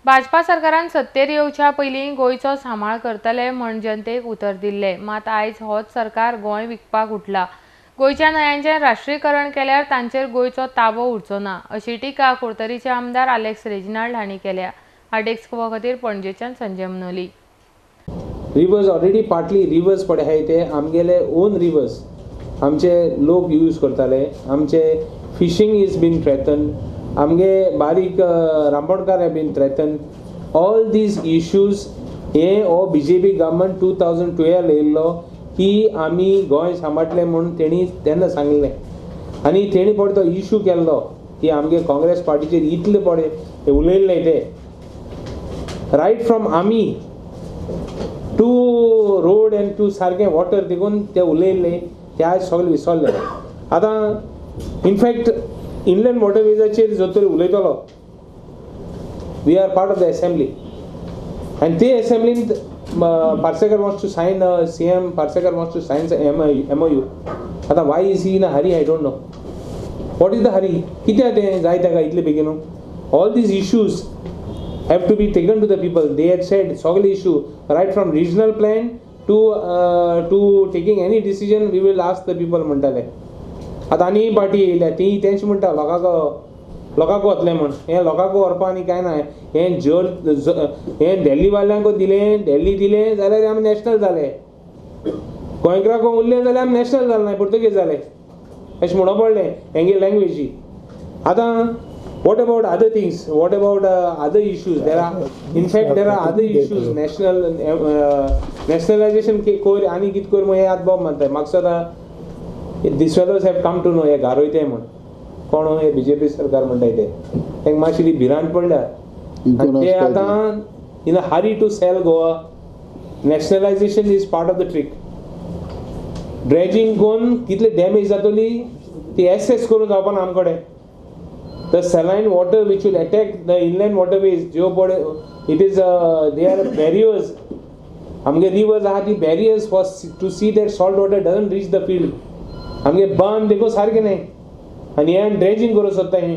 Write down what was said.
भाजपा सरकारान सत्तेर येवच्या पयलीं गोंयचो सांबाळ करतले म्हण जनतेक उतर दिल्ले. मात आयज होच सरकार गोंय विकपाक उठला. गोंयच्या न्हंयांचें राष्ट्रीयकरण केल्यार तांचेर गोंयचो ताबो उरचो ना अशी टिका कुडतरीचे आमदार आलेक्स रेजिनाल्ड हांणी केल्या. आडेक्सको खातीर पणजेच्यान Sanjay Manoli. Reverse already partly reverse पडे आहाय ते आमगेले ओन रिवर्स आमचे लोक यूज करताले. आमचे फिशिंग इज बीन थ्रेटन. आमगे बारीक रांपणकार have been threaten. All these issues हे हो बीजेपी गव्हर्मेंट 2012 येयल्लो की आमी गोंय सांबाळटले म्हणून तेणी तेन्ना सांगलें आनी तेणी पडे तो इश्यू केल्लो की आमगे काँग्रेस पार्टीचेर इतले पडे उलयल्ले ते रायट फ्रॉम आमी टू रोड एंड टू सारकें वॉटर देखून ते उलयल्ले ते आज सगळे विसरले. आतां इनफॅक्ट इनलँड वॉटरवेजाचेर जो तरी उलयतलो we are part of the assembly आनी ते असेंब्लींत Parsekar wants to sign CM Parsekar wants to sign MOU. आतां why is he in a hurry I don't know. What is the hurry? कित्याक तें जाय ताका इतले बेगीन? All these issues have to be taken to the people. They had said सगळे issue right from regional plan to taking any decision we will ask the people म्हणटाले. आतां आनी पार्टी येयल्या ती तेंच म्हणटा लोकांक वतले म्हण. हें लोकांक व्हरपा आनी कांय ना. हें हें दिल्ली वाल्यांक दिलें दिल्ली दिलें जाल्यार आमी नॅशनल जाले. गोंयकारांक उरलें जाल्यार आमी नॅशनल जाले ना पुर्तुगेज जाले अशें म्हणून पडलें हेंगे लँग्वेजी. आतां what about other things? What about other issues? In fact there are other issues. Nationalization core आनी कित कोर म्हण याद बॉब म्हणटाय. म्हाका सदां these fellows have come to know हे गारोयताय म्हण कोण हे बीजेपी सरकार म्हणटाय ते तांकां मातशी भिरांत पडल्या आनी ते आतां in a hurry to sell Goa. Nationalisation is part of the trick. Dredging कोन्न कितले डॅमेज जातली ती एसेस करून जावपा ना आमकडे. The saline water which will attack the inland waterways, it is they are barriers. आमगे rivers are the barriers for to see that salt water doesn't reach the field. आमगे बांध देखो सारखे नाही आणि हे ड्रेजिंग करू सोदता ही